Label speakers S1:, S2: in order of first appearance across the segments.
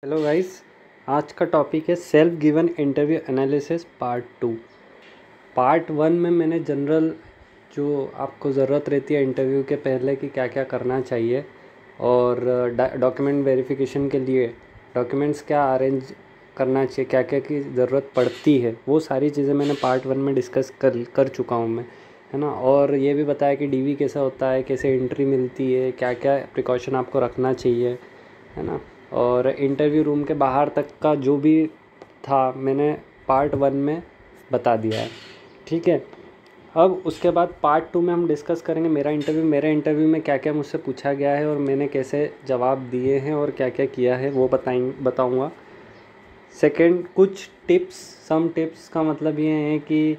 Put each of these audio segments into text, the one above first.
S1: Hello guys. आज का topic है self given interview analysis part 2। Part 1 में मैंने जनरल जो आपको ज़रूरत रहती है इंटरव्यू के पहले कि क्या क्या करना चाहिए और डॉक्यूमेंट वेरिफिकेशन के लिए डॉक्यूमेंट्स क्या अरेंज करना चाहिए, क्या क्या की ज़रूरत पड़ती है, वो सारी चीज़ें मैंने पार्ट 1 में डिस्कस कर चुका हूँ मैं, है ना। और ये भी बताया कि डीवी कैसा होता है, कैसे एंट्री मिलती है, क्या क्या प्रिकॉशन आपको रखना चाहिए, है ना। और इंटरव्यू रूम के बाहर तक का जो भी था मैंने पार्ट 1 में बता दिया है, ठीक है। अब उसके बाद पार्ट 2 में हम डिस्कस करेंगे मेरे इंटरव्यू में क्या क्या मुझसे पूछा गया है और मैंने कैसे जवाब दिए हैं और क्या क्या किया है वो बताऊंगा। सेकंड, कुछ टिप्स, सम टिप्स का मतलब ये है कि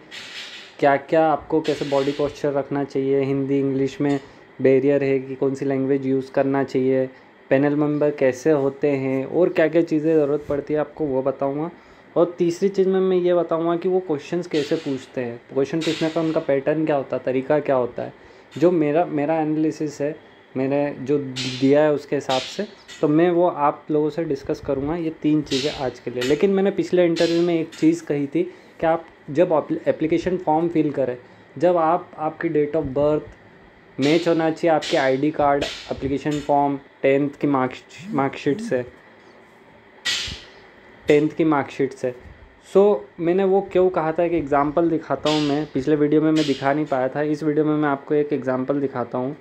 S1: क्या क्या आपको कैसे बॉडी पोस्चर रखना चाहिए, हिंदी इंग्लिश में बैरियर है कि कौन सी लैंग्वेज यूज़ करना चाहिए, पैनल मेंबर कैसे होते हैं और क्या क्या चीज़ें ज़रूरत पड़ती है आपको वो बताऊंगा। और तीसरी चीज़ में मैं ये बताऊंगा कि वो क्वेश्चंस कैसे पूछते हैं, क्वेश्चन पूछने का उनका पैटर्न क्या होता है, तरीका क्या होता है। जो मेरा एनालिसिस है, मैंने जो दिया है उसके हिसाब से, तो मैं वो आप लोगों से डिस्कस करूँगा ये 3 चीज़ें आज के लिए। लेकिन मैंने पिछले इंटरव्यू में एक चीज़ कही थी कि आप जब एप्लीकेशन फॉर्म फिल करें, जब आपकी डेट ऑफ बर्थ मैच होना चाहिए आपके ID card, application form, 10th की मार्कशीट से। सो मैंने वो क्यों कहा था, एक एग्ज़ाम्पल दिखाता हूँ। मैं पिछले वीडियो में मैं दिखा नहीं पाया था, इस वीडियो में मैं आपको एक एग्ज़ाम्पल दिखाता हूँ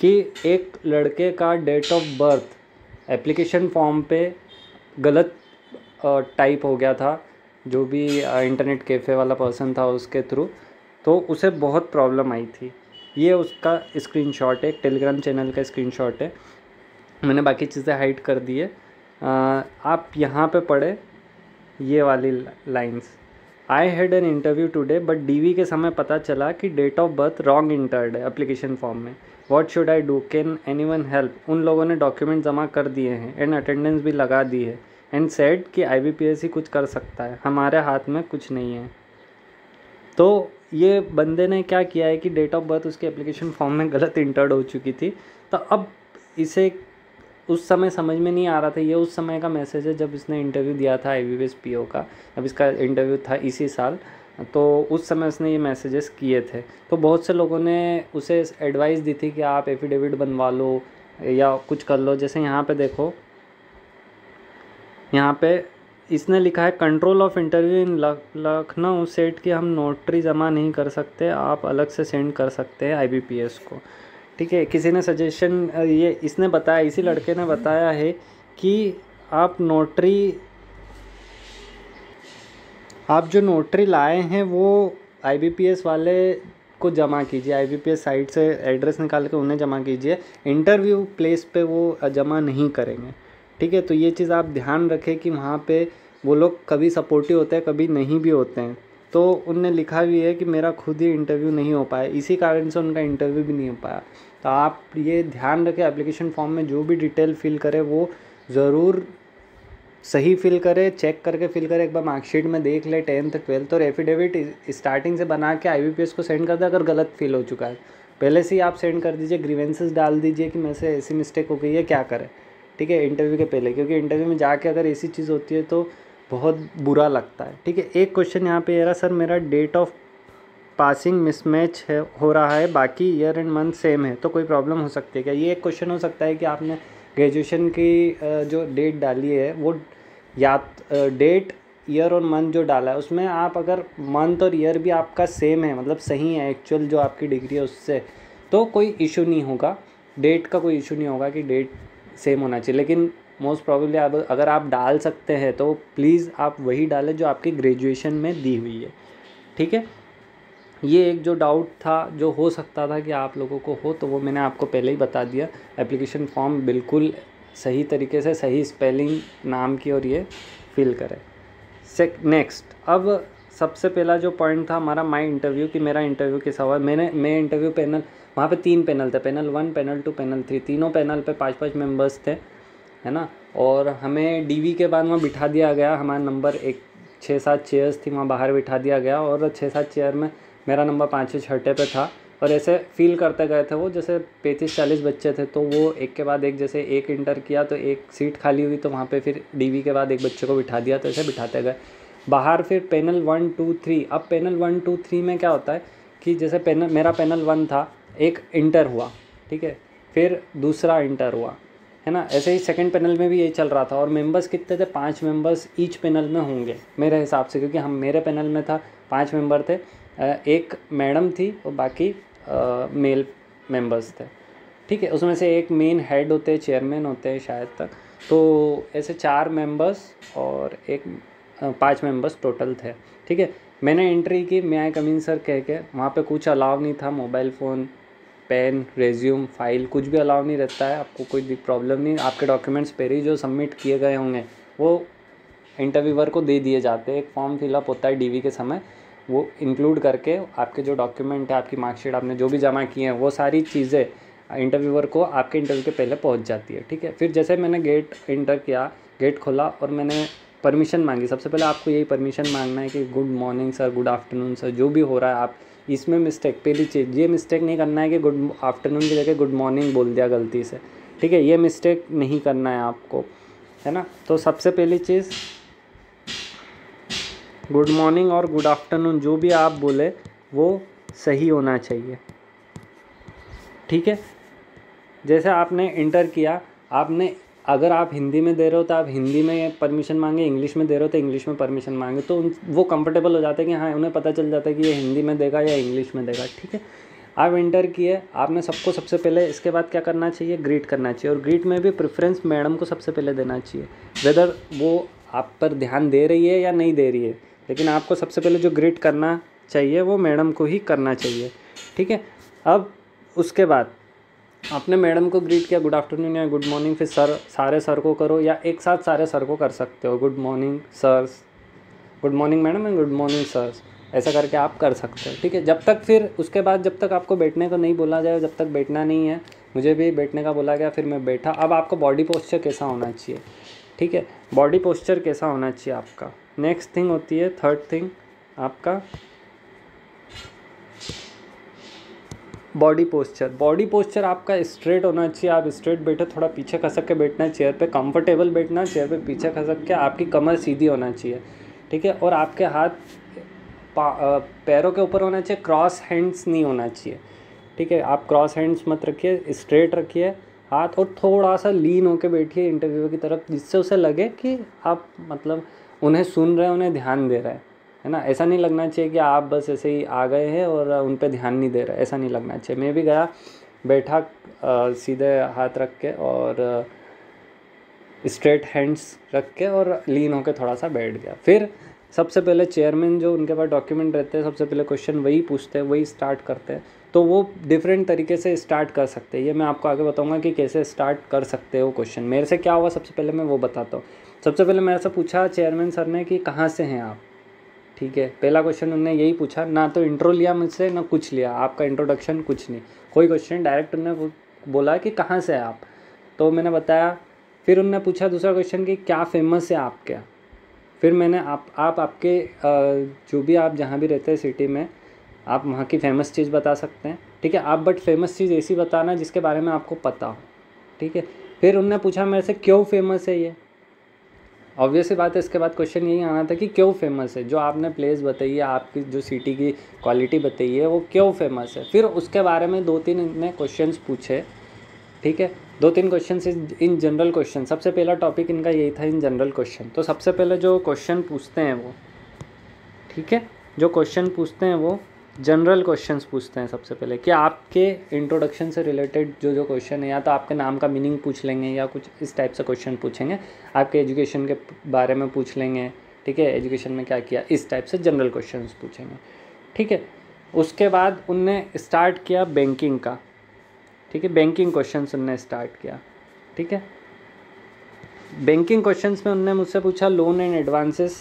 S1: कि एक लड़के का date of birth application form पे गलत टाइप हो गया था, जो भी इंटरनेट कैफ़े वाला पर्सन था उसके थ्रू, तो उसे बहुत प्रॉब्लम आई थी। ये उसका स्क्रीनशॉट है, एक टेलीग्राम चैनल का स्क्रीनशॉट है, मैंने बाकी चीज़ें हाइड कर दी है। आप यहाँ पे पढ़े ये वाली lines. I had an interview today but DV के समय पता चला कि date of birth wrong entered है एप्लीकेशन फॉर्म में। What should I do, can anyone help. उन लोगों ने डॉक्यूमेंट जमा कर दिए हैं एंड अटेंडेंस भी लगा दी है एंड सेड कि IBPS ही कुछ कर सकता है, हमारे हाथ में कुछ नहीं है। तो ये बंदे ने क्या किया है कि डेट ऑफ बर्थ उसके एप्लीकेशन फॉर्म में गलत इंटर्ड हो चुकी थी। तो अब इसे उस समय समझ में नहीं आ रहा था, ये उस समय का मैसेज है जब इसने इंटरव्यू दिया था IBPS PO का। अब इसका इंटरव्यू था इसी साल, तो उस समय उसने ये मैसेजेस किए थे। तो बहुत से लोगों ने उसे एडवाइस दी थी कि आप एफिडेविट बनवा लो या कुछ कर लो। जैसे यहाँ पे देखो, यहाँ पे इसने लिखा है control of interview in Lucknow set कि हम नोटरी जमा नहीं कर सकते, आप अलग से सेंड कर सकते हैं IBPS को, ठीक है। किसी ने सजेशन, ये इसने बताया, इसी लड़के ने बताया है कि आप जो नोटरी लाए हैं वो IBPS वाले को जमा कीजिए, IBPS साइट से एड्रेस निकाल के उन्हें जमा कीजिए, इंटरव्यू प्लेस पे वो जमा नहीं करेंगे, ठीक है। तो ये चीज़ आप ध्यान रखें कि वहाँ पे वो लोग कभी सपोर्टिव होते हैं, कभी नहीं भी होते हैं। तो उनने लिखा भी है कि मेरा खुद ही इंटरव्यू नहीं हो पाया, इसी कारण से उनका इंटरव्यू भी नहीं हो पाया। तो आप ये ध्यान रखें, एप्लीकेशन फॉर्म में जो भी डिटेल फिल करें वो ज़रूर सही फिल करें, चेक करके फिल करें, एक बार मार्कशीट में देख ले 10th 12th, और एफिडेविट स्टार्टिंग से बना के IBPS को सेंड कर दे। अगर गलत फिल हो चुका है पहले से ही आप सेंड कर दीजिए, ग्रीवेंसेस डाल दीजिए कि मेरे से ऐसी मिस्टेक हो गई है, क्या करें, ठीक है, इंटरव्यू के पहले। क्योंकि इंटरव्यू में जाके अगर ऐसी चीज़ होती है तो बहुत बुरा लगता है, ठीक है। एक क्वेश्चन यहाँ पे ये रहा, सर मेरा डेट ऑफ पासिंग मिसमैच हो रहा है, बाकी ईयर एंड मंथ सेम है, तो कोई प्रॉब्लम हो सकती है क्या। ये एक क्वेश्चन हो सकता है कि आपने ग्रेजुएशन की जो डेट डाली है वो या डेट, ईयर और मंथ जो डाला है उसमें आप अगर मंथ और ईयर भी आपका सेम है, मतलब सही है एक्चुअल जो आपकी डिग्री है उससे, तो कोई इशू नहीं होगा, डेट का कोई इशू नहीं होगा कि डेट सेम होना चाहिए। लेकिन मोस्ट प्रॉब्लली अगर आप डाल सकते हैं तो प्लीज़ आप वही डालें जो आपकी ग्रेजुएशन में दी हुई है, ठीक है। ये एक जो डाउट था, जो हो सकता था कि आप लोगों को हो, तो वो मैंने आपको पहले ही बता दिया। एप्लीकेशन फॉर्म बिल्कुल सही तरीके से, सही स्पेलिंग नाम की और ये फिल करें। नेक्स्ट, अब सबसे पहला जो पॉइंट था हमारा माई इंटरव्यू, कि मेरा इंटरव्यू कैसा हुआ। मैं इंटरव्यू पैनल, वहाँ पे 3 पैनल थे, पैनल 1, पैनल 2, पैनल 3, तीनों पैनल पे 5-5 मेंबर्स थे, है ना। और हमें DV के बाद वहाँ बिठा दिया गया, हमारा नंबर 6-7 चेयर्स थी, वहाँ बाहर बिठा दिया गया और 6-7 चेयर में मेरा नंबर 5वें 6ठे पे था। और ऐसे फील करते गए थे वो, जैसे 35-40 बच्चे थे तो वो एक के बाद एक, जैसे एक इंटर किया तो एक सीट खाली हुई तो वहाँ पे फिर डीवी के बाद एक बच्चे को बिठा दिया, तो ऐसे बिठाते गए बाहर। फिर पैनल 1 2 3, अब पैनल 1 2 3 में क्या होता है कि जैसे मेरा पैनल 1 था, एक इंटर हुआ, ठीक है, फिर दूसरा इंटर हुआ, है ना। ऐसे ही सेकंड पैनल में भी यही चल रहा था। और मेंबर्स कितने थे, 5 मेंबर्स ईच पैनल में होंगे मेरे हिसाब से, क्योंकि मेरे पैनल में था 5 मेंबर थे, एक मैडम थी और बाकी मेल मेंबर्स थे, ठीक है। उसमें से एक मेन हेड होते हैं, चेयरमैन होते हैं शायद तक, तो ऐसे 4 मेंबर्स और 5 मेंबर्स टोटल थे, ठीक है। मैंने एंट्री की, मैं आई कम इन सर कह के, वहाँ पे कुछ अलाउ नहीं था, mobile phone, pen, resume, file कुछ भी अलाउ नहीं रहता है, आपको कोई भी प्रॉब्लम नहीं। आपके डॉक्यूमेंट्स पहले ही जो सबमिट किए गए होंगे वो इंटरव्यूअर को दे दिए जाते हैं। एक फॉर्म फिलअप होता है डीवी के समय, वो इंक्लूड करके आपके जो डॉक्यूमेंट है, आपकी मार्कशीट, आपने जो भी जमा किए हैं, वो सारी चीज़ें इंटरव्यूअर को आपके इंटरव्यू के पहले पहुंच जाती है, ठीक है। फिर जैसे मैंने गेट इंटर किया, गेट खोला और मैंने परमिशन मांगी। सबसे पहले आपको यही परमिशन मांगना है कि good morning sir, good afternoon sir, जो भी हो रहा है आप इसमें मिस्टेक, पहली चीज़ ये मिस्टेक नहीं करना है कि गुड आफ्टरनून की जगह गुड मॉर्निंग बोल दिया गलती से, ठीक है, ये मिस्टेक नहीं करना है आपको, है ना। तो सबसे पहली चीज़ गुड मॉर्निंग और गुड आफ्टरनून जो भी आप बोले वो सही होना चाहिए, ठीक है। जैसे आपने इंटर किया, आपने अगर आप हिंदी में दे रहे हो तो आप हिंदी में परमिशन मांगे, इंग्लिश में दे रहे हो तो इंग्लिश में परमिशन मांगे, तो वो कंफर्टेबल हो जाते हैं कि हाँ, उन्हें पता चल जाता है कि ये हिंदी में देगा या इंग्लिश में देगा, ठीक है। आप इंटर किए, आपने सबको सबसे पहले, इसके बाद क्या करना चाहिए, ग्रीट करना चाहिए। और ग्रीट में भी प्रेफरेंस मैडम को सबसे पहले देना चाहिए, वेदर वो आप पर ध्यान दे रही है या नहीं दे रही है, लेकिन आपको सबसे पहले जो ग्रीट करना चाहिए वो मैडम को ही करना चाहिए, ठीक है। अब उसके बाद आपने मैडम को ग्रीट किया, गुड आफ्टरनून या गुड मॉर्निंग, फिर सर, सारे सर को करो या एक साथ सारे सर को कर सकते हो, good morning sirs, good morning madam and good morning sirs, ऐसा करके आप कर सकते हो, ठीक है। जब तक फिर उसके बाद जब तक आपको बैठने को नहीं बोला जाए, जब तक बैठना नहीं है, मुझे भी बैठने का बोला गया, फिर मैं बैठा। अब आपका बॉडी पोस्चर कैसा होना चाहिए, ठीक है, बॉडी पोस्चर कैसा होना चाहिए आपका। नेक्स्ट थिंग होती है, थर्ड थिंग आपका बॉडी पोस्चर। बॉडी पोस्चर आपका स्ट्रेट होना चाहिए, आप स्ट्रेट बैठे, थोड़ा पीछे खसक के बैठना है चेयर पे, कंफर्टेबल बैठना, चेयर पे पीछे खसक के, आपकी कमर सीधी होना चाहिए, ठीक है। और आपके हाथ पैरों के ऊपर होना चाहिए, क्रॉस हैंड्स नहीं होना चाहिए, ठीक है। आप क्रॉस हैंड्स मत रखिए, स्ट्रेट रखिए हाथ, और थोड़ा सा लीन होके बैठिए इंटरव्यू की तरफ, जिससे उसे लगे कि आप मतलब उन्हें सुन रहे हैं, उन्हें ध्यान दे रहे हैं, है ना। ऐसा नहीं लगना चाहिए कि आप बस ऐसे ही आ गए हैं और उन पे ध्यान नहीं दे रहे, ऐसा नहीं लगना चाहिए। मैं भी गया, बैठा सीधे हाथ रख के और स्ट्रेट हैंड्स रख के और लीन होके थोड़ा सा बैठ गया। फिर सबसे पहले चेयरमैन जो उनके पास डॉक्यूमेंट रहते हैं, सबसे पहले क्वेश्चन वही पूछते हैं, वही स्टार्ट करते हैं। तो वो डिफरेंट तरीके से स्टार्ट कर सकते हैं, ये मैं आपको आगे बताऊंगा कि कैसे स्टार्ट कर सकते हो क्वेश्चन। मेरे से क्या हुआ सबसे पहले मैं वो बताता हूँ। सबसे पहले मेरे से पूछा चेयरमैन सर ने कि कहाँ से हैं आप, ठीक है। पहला क्वेश्चन उन्होंने यही पूछा, ना तो इंट्रो लिया मुझसे ना कुछ लिया, आपका इंट्रोडक्शन कुछ नहीं, कोई क्वेश्चन, डायरेक्ट उन्होंने बोला कि कहाँ से है आप, तो मैंने बताया। फिर उन्होंने पूछा दूसरा क्वेश्चन कि क्या फेमस है आपके, फिर मैंने आप आपके जो भी आप जहाँ भी रहते हैं सिटी में, आप वहाँ की फ़ेमस चीज़ बता सकते हैं, ठीक है। आप बट फेमस चीज़ ऐसी बताना जिसके बारे में आपको पता हो, ठीक है। फिर उन्होंने पूछा मेरे से क्यों फेमस है ये, ऑब्वियस सी बात है, इसके बाद क्वेश्चन यही आना था कि क्यों फेमस है, जो आपने प्लेस बताई है, आपकी जो सिटी की क्वालिटी बताई है, वो क्यों फेमस है। फिर उसके बारे में 2-3 ने क्वेश्चंस पूछे, ठीक है। 2-3 क्वेश्चन इन जनरल क्वेश्चन, सबसे पहला टॉपिक इनका यही था, इन जनरल क्वेश्चन। तो सबसे पहले जो क्वेश्चन पूछते हैं वो, ठीक है, जो क्वेश्चन पूछते हैं वो जनरल क्वेश्चंस पूछते हैं सबसे पहले, कि आपके इंट्रोडक्शन से रिलेटेड जो क्वेश्चन है, या तो आपके नाम का मीनिंग पूछ लेंगे या कुछ इस टाइप से क्वेश्चन पूछेंगे, आपके एजुकेशन के बारे में पूछ लेंगे, ठीक है, एजुकेशन में क्या किया, इस टाइप से जनरल क्वेश्चंस पूछेंगे, ठीक है। उसके बाद उनने स्टार्ट किया बैंकिंग का, ठीक है, बैंकिंग क्वेश्चंस उनने स्टार्ट किया, ठीक है। बैंकिंग क्वेश्चंस में उनने मुझसे पूछा लोन एंड एडवांसेस,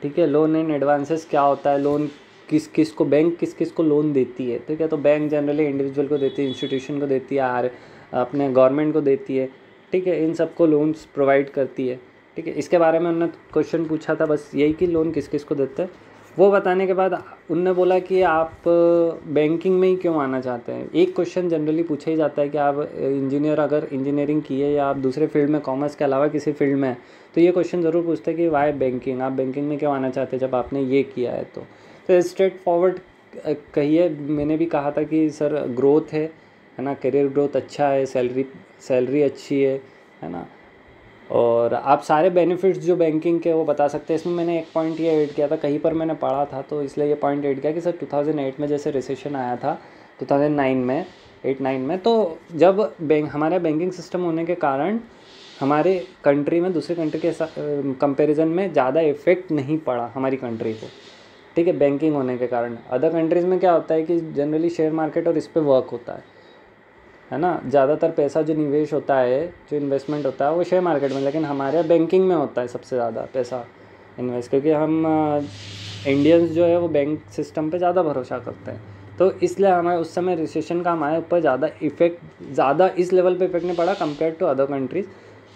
S1: ठीक है, लोन एंड एडवांसेस क्या होता है, लोन किस किस को, बैंक किस किस को लोन देती है, ठीक है। तो बैंक जनरली इंडिविजुअल को देती है, इंस्टीट्यूशन को देती है, अपने गवर्नमेंट को देती है, ठीक है, इन सबको लोन्स प्रोवाइड करती है, ठीक है। इसके बारे में उन्होंने क्वेश्चन पूछा था, बस यही कि लोन किस किस को देते हैं। वो बताने के बाद उनने बोला कि आप बैंकिंग में ही क्यों आना चाहते हैं। एक क्वेश्चन जनरली पूछा ही जाता है कि आप इंजीनियर अगर इंजीनियरिंग की है या आप दूसरे फील्ड में कॉमर्स के अलावा किसी फील्ड में है तो ये क्वेश्चन ज़रूर पूछते हैं कि वाई बैंकिंग, आप बैंकिंग में क्यों आना चाहते हैं जब आपने ये किया है। तो स्ट्रेट फॉरवर्ड कहिए, मैंने भी कहा था कि सर ग्रोथ है ना, करियर ग्रोथ अच्छा है, सैलरी अच्छी है ना, और आप सारे बेनिफिट्स जो बैंकिंग के वो बता सकते हैं। इसमें मैंने एक पॉइंट ये ऐड किया था, कहीं पर मैंने पढ़ा था तो इसलिए ये पॉइंट ऐड किया कि सर 2008 में जैसे रिसेशन आया था 2009 में 8-9 में, तो जब हमारे बैंकिंग सिस्टम होने के कारण हमारे कंट्री में दूसरी कंट्री के कंपैरिजन में ज़्यादा इफेक्ट नहीं पड़ा हमारी कंट्री को, ठीक है, बैंकिंग होने के कारण। अदर कंट्रीज़ में क्या होता है कि जनरली शेयर मार्केट और इस पर वर्क होता है ना, ज़्यादातर पैसा जो निवेश होता है, जो इन्वेस्टमेंट होता है वो शेयर मार्केट में, लेकिन हमारे यहाँ बैंकिंग में होता है सबसे ज़्यादा पैसा इन्वेस्ट, क्योंकि हम इंडियंस जो है वो बैंक सिस्टम पे ज़्यादा भरोसा करते हैं। तो इसलिए हमारे उस समय रिसेशन का हमारे ऊपर ज़्यादा इस लेवल पे इफेक्ट नहीं पड़ा कंपेयर टू अदर कंट्रीज़।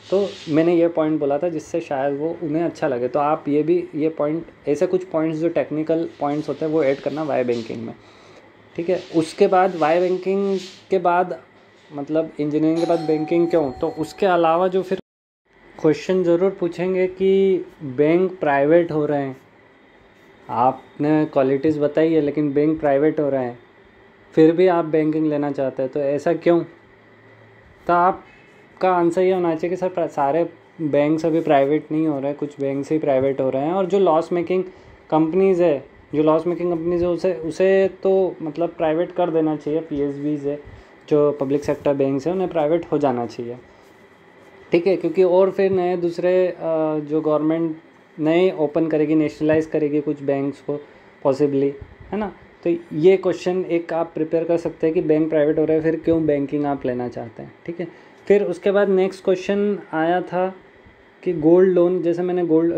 S1: तो मैंने ये पॉइंट बोला था जिससे शायद वो उन्हें अच्छा लगे। तो आप ये पॉइंट, ऐसे कुछ पॉइंट्स जो टेक्निकल पॉइंट्स होते हैं वो ऐड करना वाई बैंकिंग में, ठीक है। उसके बाद वाई बैंकिंग के बाद मतलब इंजीनियरिंग के बाद बैंकिंग क्यों, तो उसके अलावा जो फिर क्वेश्चन ज़रूर पूछेंगे कि बैंक प्राइवेट हो रहे हैं, आपने क्वालिटीज़ बताई है लेकिन बैंक प्राइवेट हो रहे हैं, फिर भी आप बैंकिंग लेना चाहते हैं, तो ऐसा क्यों। तो आपका आंसर ये होना चाहिए कि सर सारे बैंक्स अभी प्राइवेट नहीं हो रहे हैं, कुछ बैंक्स ही प्राइवेट हो रहे हैं, और जो लॉस मेकिंग कंपनीज़ है उसे तो मतलब प्राइवेट कर देना चाहिए। PSBs है, जो पब्लिक सेक्टर बैंक्स हैं, उन्हें प्राइवेट हो जाना चाहिए, ठीक है, क्योंकि और फिर नए दूसरे जो गवर्नमेंट नए ओपन करेगी, नेशनलाइज करेगी कुछ बैंक्स को पॉसिबली, है ना। तो ये क्वेश्चन एक आप प्रिपेयर कर सकते हैं कि बैंक प्राइवेट हो रहा है, फिर क्यों बैंकिंग आप लेना चाहते हैं, ठीक है। फिर उसके बाद नेक्स्ट क्वेश्चन आया था कि गोल्ड लोन, जैसे मैंने गोल्ड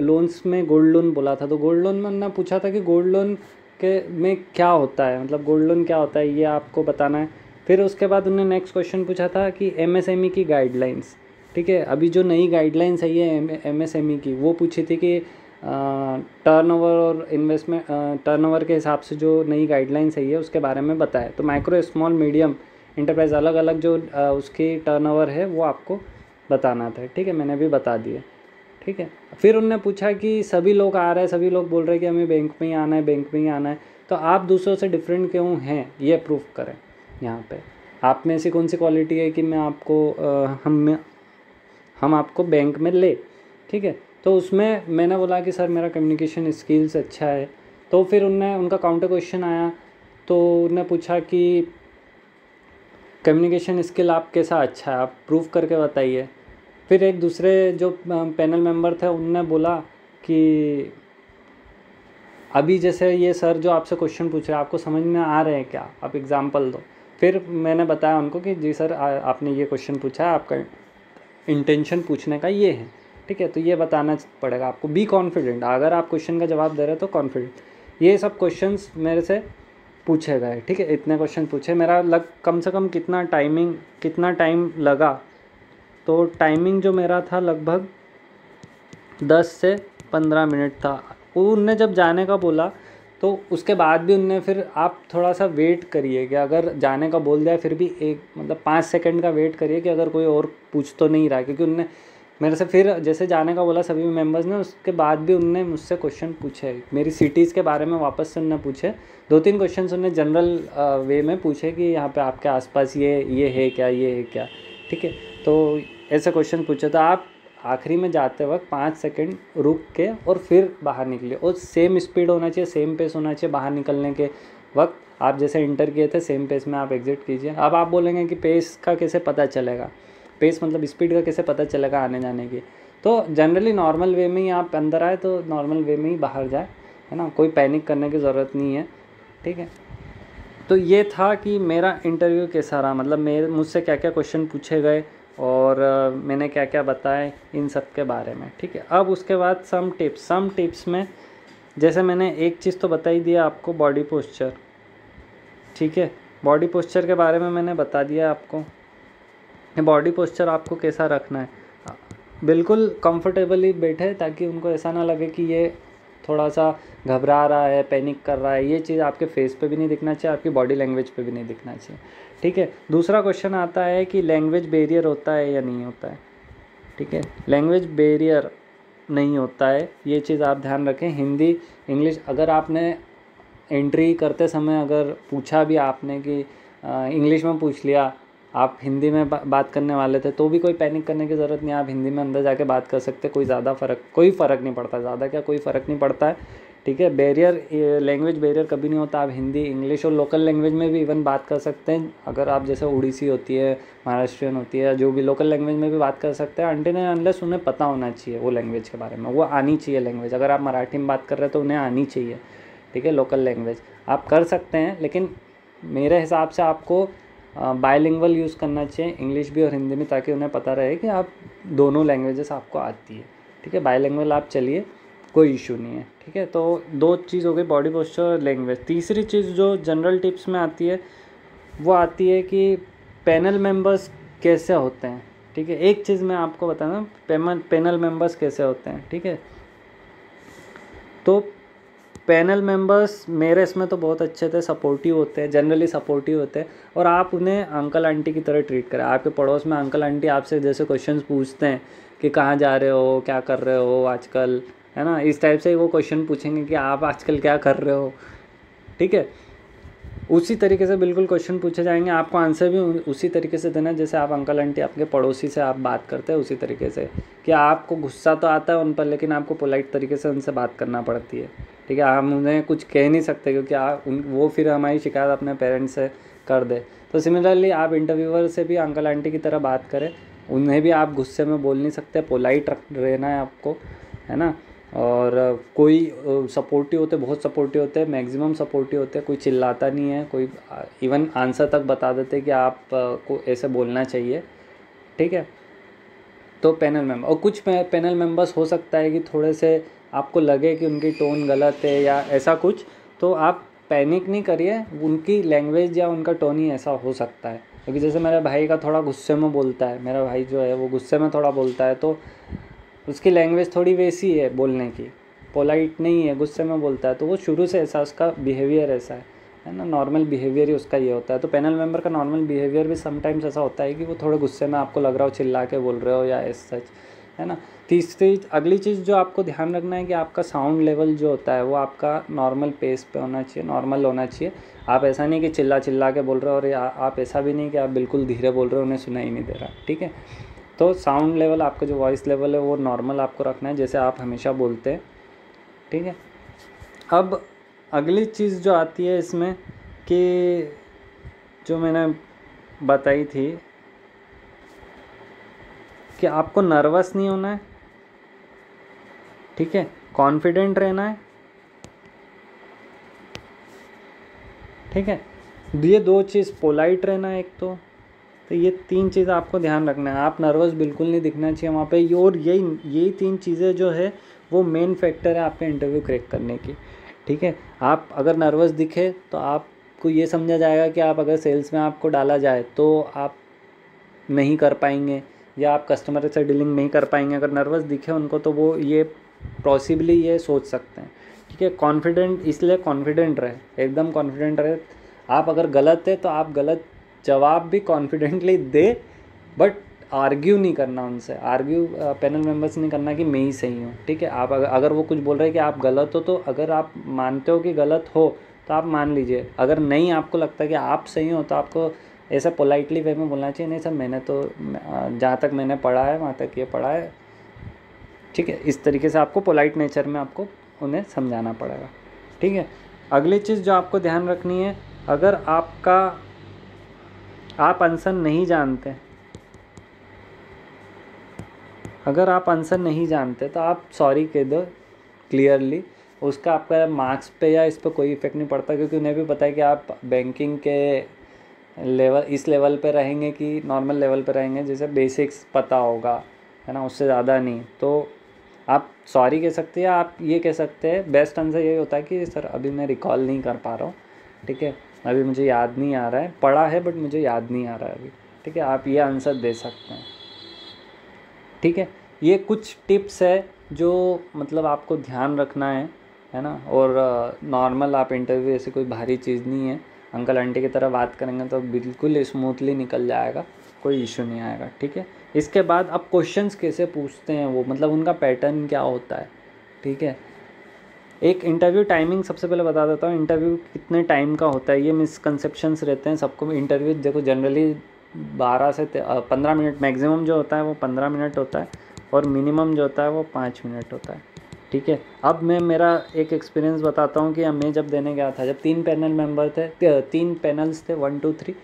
S1: लोन बोला था, तो गोल्ड लोन में उन्होंने पूछा था कि गोल्ड लोन के में क्या होता है, मतलब गोल्ड लोन क्या होता है ये आपको बताना है। फिर उसके बाद उन्होंने नेक्स्ट क्वेश्चन पूछा था कि MSME की गाइडलाइंस, ठीक है, अभी जो नई गाइडलाइंस है ये MSME की, वो पूछी थी कि टर्नओवर और इन्वेस्टमेंट टर्नओवर के हिसाब से जो नई गाइडलाइंस है ये उसके बारे में बताए। तो माइक्रो स्मॉल मीडियम इंटरप्राइज अलग अलग जो उसकी टर्नओवर है वो आपको बताना था, ठीक है, मैंने भी बता दिया, ठीक है। फिर उन्होंने पूछा कि सभी लोग आ रहे हैं, सभी लोग बोल रहे हैं कि हमें बैंक में ही आना है, बैंक में ही आना है, तो आप दूसरों से डिफरेंट क्यों हैं ये प्रूफ करें। यहाँ पे आप में ऐसी कौन सी क्वालिटी है कि मैं आपको हम आपको बैंक में ले, ठीक है। तो उसमें मैंने बोला कि सर मेरा कम्युनिकेशन स्किल्स अच्छा है। तो फिर उनका काउंटर क्वेश्चन आया, तो उन्होंने पूछा कि कम्युनिकेशन स्किल आप कैसा अच्छा है, आप प्रूव करके बताइए। फिर एक दूसरे जो पैनल मेंबर थे उनने बोला कि अभी जैसे ये सर जो आपसे क्वेश्चन पूछ रहे हैं आपको समझ में आ रहे हैं क्या, आप एग्जांपल दो। फिर मैंने बताया उनको कि जी सर आपने ये क्वेश्चन पूछा है, आपका इंटेंशन पूछने का ये है, ठीक है, तो ये बताना पड़ेगा आपको। बी कॉन्फिडेंट, अगर आप क्वेश्चन का जवाब दे रहे हो तो कॉन्फिडेंट। ये सब क्वेश्चंस मेरे से पूछे गए, ठीक है, इतने क्वेश्चन पूछे। मेरा कम से कम कितना टाइम लगा, तो टाइमिंग जो मेरा था लगभग 10 से 15 मिनट था। उनने जब जाने का बोला तो उसके बाद भी उनने फिर आप थोड़ा सा वेट करिए कि अगर जाने का बोल दिया फिर भी एक मतलब 5 सेकंड का वेट करिए कि अगर कोई और पूछ तो नहीं रहा, क्योंकि उनने मेरे से फिर जैसे जाने का बोला सभी मेंबर्स ने, उसके बाद भी उनने मुझसे क्वेश्चन पूछे मेरी सिटीज़ के बारे में, वापस से उनने पूछे 2-3 क्वेश्चन उन्होंने जनरल वे में पूछे कि यहाँ पे आपके आसपास ये है क्या, ये है क्या, ठीक है। तो ऐसे क्वेश्चन पूछे। तो आप आखिरी में जाते वक्त 5 सेकंड रुक के और फिर बाहर निकलिए, और सेम स्पीड होना चाहिए, सेम पेस होना चाहिए बाहर निकलने के वक्त। आप जैसे इंटर किए थे सेम पेस में आप एग्जिट कीजिए। अब आप बोलेंगे कि पेस का कैसे पता चलेगा, पेस मतलब स्पीड का कैसे पता चलेगा आने जाने की। तो जनरली नॉर्मल वे में ही आप अंदर आए तो नॉर्मल वे में ही बाहर जाए, है ना, कोई पैनिक करने की ज़रूरत नहीं है, ठीक है। तो ये था कि मेरा इंटरव्यू कैसा रहा, मतलब मुझसे क्या क्या क्वेश्चन पूछे गए और मैंने क्या क्या बताए इन सब के बारे में, ठीक है। अब उसके बाद सम टिप्स में जैसे मैंने एक चीज़ तो बता ही दिया आपको, बॉडी पोस्चर, ठीक है। बॉडी पोस्चर के बारे में मैंने बता दिया आपको, बॉडी पोस्चर आपको कैसा रखना है, बिल्कुल कंफर्टेबली बैठे ताकि उनको ऐसा ना लगे कि ये थोड़ा सा घबरा रहा है, पैनिक कर रहा है, ये चीज़ आपके फेस पे भी नहीं दिखना चाहिए, आपकी बॉडी लैंग्वेज पे भी नहीं दिखना चाहिए। ठीक है। दूसरा क्वेश्चन आता है कि लैंग्वेज बैरियर होता है या नहीं होता है। ठीक है, लैंग्वेज बैरियर नहीं होता है, ये चीज़ आप ध्यान रखें। हिंदी इंग्लिश अगर आपने एंट्री करते समय अगर पूछा भी आपने कि इंग्लिश में पूछ लिया, आप हिंदी में बात करने वाले थे, तो भी कोई पैनिक करने की ज़रूरत नहीं है, आप हिंदी में अंदर जाके बात कर सकते, कोई फ़र्क नहीं पड़ता, ज़्यादा क्या कोई फ़र्क नहीं पड़ता है। ठीक है, बैरियर लैंग्वेज बैरियर कभी नहीं होता। आप हिंदी इंग्लिश और लोकल लैंग्वेज में भी इवन बात कर सकते हैं। अगर आप जैसे उड़ीसी होती है, महाराष्ट्रियन होती है, जो भी लोकल लैंग्वेज में भी बात कर सकते हैं, अनटिल एंड अनलेस उन्हें पता होना चाहिए वो लैंग्वेज के बारे में, वो आनी चाहिए लैंग्वेज। अगर आप मराठी में बात कर रहे हैं तो उन्हें आनी चाहिए। ठीक है, लोकल लैंग्वेज आप कर सकते हैं, लेकिन मेरे हिसाब से आपको बायलिंगुअल यूज़ करना चाहिए, इंग्लिश भी और हिंदी में, ताकि उन्हें पता रहे कि आप दोनों लैंग्वेजेस आपको आती है। ठीक है, बायलिंगुअल आप चलिए, कोई इशू नहीं है। ठीक है, तो 2 चीज़ हो गई, बॉडी पोस्चर और लैंग्वेज। तीसरी चीज़ जो जनरल टिप्स में आती है वो आती है कि पैनल मेंबर्स कैसे होते हैं। ठीक है, एक चीज़ मैं आपको बताना, पैनल मेंबर्स कैसे होते हैं। ठीक है, तो पैनल मेंबर्स मेरे इसमें तो बहुत अच्छे थे, सपोर्टिव होते हैं, जनरली सपोर्टिव होते हैं, और आप उन्हें अंकल आंटी की तरह ट्रीट करें। आपके पड़ोस में अंकल आंटी आपसे जैसे क्वेश्चंस पूछते हैं कि कहाँ जा रहे हो, क्या कर रहे हो आजकल, है ना, इस टाइप से वो क्वेश्चन पूछेंगे कि आप आजकल क्या कर रहे हो। ठीक है, उसी तरीके से बिल्कुल क्वेश्चन पूछे जाएंगे, आपको आंसर भी उसी तरीके से देना जैसे आप अंकल आंटी आपके पड़ोसी से आप बात करते हैं, उसी तरीके से। कि आपको गुस्सा तो आता है उन पर, लेकिन आपको पोलाइट तरीके से उनसे बात करना पड़ती है। ठीक है, हम उन्हें कुछ कह नहीं सकते, क्योंकि वो फिर हमारी शिकायत अपने पेरेंट्स से कर दे। तो सिमिलरली आप इंटरव्यूअर से भी अंकल आंटी की तरह बात करें, उन्हें भी आप गुस्से में बोल नहीं सकते, पोलाइट रहना है आपको, है ना। और कोई सपोर्टिव होते, बहुत सपोर्टिव होते हैं, मैक्सिमम सपोर्टिव होते हैं, कोई चिल्लाता नहीं है, कोई इवन आंसर तक बता देते हैं कि आप को ऐसे बोलना चाहिए। ठीक है, तो पैनल मेंबर, और कुछ पैनल मेंबर्स हो सकता है कि थोड़े से आपको लगे कि उनकी टोन गलत है या ऐसा कुछ, तो आप पैनिक नहीं करिए, उनकी लैंग्वेज या उनका टोन ही ऐसा हो सकता है। क्योंकि जैसे मेरे भाई का थोड़ा गुस्से में बोलता है, मेरा भाई जो है वो गुस्से में थोड़ा बोलता है, तो उसकी लैंग्वेज थोड़ी वैसी है बोलने की, पोलाइट नहीं है, गुस्से में बोलता है, तो वो शुरू से ऐसा, उसका बिहेवियर ऐसा है ना, नॉर्मल बिहेवियर ही उसका ये होता है। तो पैनल मेंबर का नॉर्मल बिहेवियर भी समटाइम्स ऐसा होता है कि वो थोड़े गुस्से में आपको लग रहा हो, चिल्ला के बोल रहे हो या ऐसा सच, है ना। तीसरी अगली चीज़ जो आपको ध्यान रखना है कि आपका साउंड लेवल जो होता है वो आपका नॉर्मल पेस पे होना चाहिए, नॉर्मल होना चाहिए। आप ऐसा नहीं कि चिल्ला चिल्ला के बोल रहे हो, और आप ऐसा भी नहीं कि आप बिल्कुल धीरे बोल रहे हो, उन्हें सुनाई नहीं दे रहा। ठीक है, तो साउंड लेवल, आपका जो वॉइस लेवल है वो नॉर्मल आपको रखना है, जैसे आप हमेशा बोलते हैं। ठीक है, अब अगली चीज़ जो आती है इसमें कि जो मैंने बताई थी कि आपको नर्वस नहीं होना है। ठीक है, कॉन्फिडेंट रहना है। ठीक है, ये 2 चीज़, पोलाइट रहना है एक तो ये 3 चीज़ आपको ध्यान रखना है। आप नर्वस बिल्कुल नहीं दिखना चाहिए वहाँ पे, और यही 3 चीज़ें जो है वो मेन फैक्टर है आपके इंटरव्यू क्रैक करने की। ठीक है, आप अगर नर्वस दिखे तो आपको ये समझा जाएगा कि आप अगर सेल्स में आपको डाला जाए तो आप नहीं कर पाएंगे, या आप कस्टमर से डीलिंग नहीं कर पाएंगे। अगर नर्वस दिखे उनको तो वो ये पॉसिबली ये सोच सकते हैं। ठीक है, कॉन्फिडेंट, इसलिए कॉन्फिडेंट रहे, एकदम कॉन्फिडेंट रहे। आप अगर गलत है तो आप गलत जवाब भी कॉन्फिडेंटली दे, बट आर्ग्यू नहीं करना उनसे, आर्ग्यू पैनल मेंबर्स नहीं करना कि मैं ही सही हूँ। ठीक है, आप अगर वो कुछ बोल रहे हैं कि आप गलत हो, तो अगर आप मानते हो कि गलत हो तो आप मान लीजिए। अगर नहीं आपको लगता कि आप सही हो तो आपको ऐसा पोलाइटली वे में बोलना चाहिए, नहीं सर मैंने तो जहाँ तक मैंने पढ़ा है वहाँ तक ये पढ़ा है। ठीक है, इस तरीके से आपको पोलाइट नेचर में आपको उन्हें समझाना पड़ेगा। ठीक है, अगली चीज़ जो आपको ध्यान रखनी है, अगर आप आंसर नहीं जानते, अगर आप आंसर नहीं जानते तो आप सॉरी कह दो क्लियरली, उसका आपका मार्क्स पे या इस पर कोई इफेक्ट नहीं पड़ता, क्योंकि उन्हें भी पता है कि आप बैंकिंग के लेवल, इस लेवल पे रहेंगे कि नॉर्मल लेवल पे रहेंगे, जैसे बेसिक्स पता होगा, है ना, उससे ज़्यादा नहीं। तो आप सॉरी कह सकते हैं, आप ये कह सकते हैं, बेस्ट आंसर यही होता है कि सर अभी मैं रिकॉल नहीं कर पा रहा हूँ। ठीक है, अभी मुझे याद नहीं आ रहा है, पढ़ा है बट मुझे याद नहीं आ रहा है अभी। ठीक है, आप ये आंसर दे सकते हैं। ठीक है, ये कुछ टिप्स है जो मतलब आपको ध्यान रखना है। है ना। और नॉर्मल आप इंटरव्यू, ऐसी कोई भारी चीज़ नहीं है, अंकल आंटी की तरह बात करेंगे तो बिल्कुल स्मूथली निकल जाएगा, कोई इशू नहीं आएगा, ठीक है। इसके बाद अब क्वेश्चंस कैसे पूछते हैं वो, मतलब उनका पैटर्न क्या होता है, ठीक है। एक इंटरव्यू टाइमिंग सबसे पहले बता देता हूँ, इंटरव्यू कितने टाइम का होता है। ये मिसकंसेप्शंस रहते हैं सबको। इंटरव्यू देखो जनरली 12 से 15 मिनट मैक्सिमम जो होता है वो 15 मिनट होता है, और मिनिमम जो होता है वो 5 मिनट होता है, ठीक है। अब मैं मेरा एक एक्सपीरियंस बताता हूँ कि मैं जब देने गया था, जब 3 पैनल मेंबर थे, 3 पैनल्स थे, 1 2 3,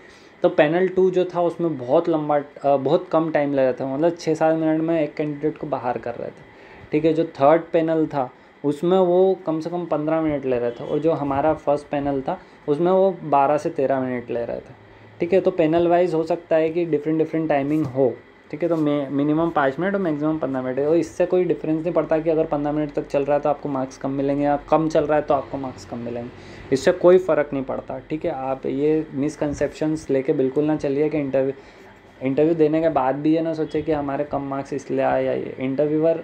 S1: तो पैनल 2 जो था उसमें बहुत लंबा बहुत कम टाइम लगा था, मतलब 6-7 मिनट में एक कैंडिडेट को बाहर कर रहे थे, ठीक है। जो थर्ड पैनल था उसमें वो कम से कम 15 मिनट ले रहे थे, और जो हमारा फर्स्ट पैनल था उसमें वो 12 से 13 मिनट ले रहे थे, ठीक है। तो पैनल वाइज हो सकता है कि डिफरेंट टाइमिंग हो, ठीक है। तो मिनिमम 5 मिनट और मैक्सिमम 15 मिनट है, और इससे कोई डिफरेंस नहीं पड़ता कि अगर 15 मिनट तक चल रहा है तो आपको मार्क्स कम मिलेंगे, या कम चल रहा है तो आपको मार्क्स कम मिलेंगे, इससे कोई फ़र्क नहीं पड़ता, ठीक है। आप ये मिसकंसेप्शंस लेके बिल्कुल ना चलिए कि इंटरव्यू देने के बाद भी ये ना सोचे कि हमारे कम मार्क्स इसलिए आए, या ये इंटरव्यूअर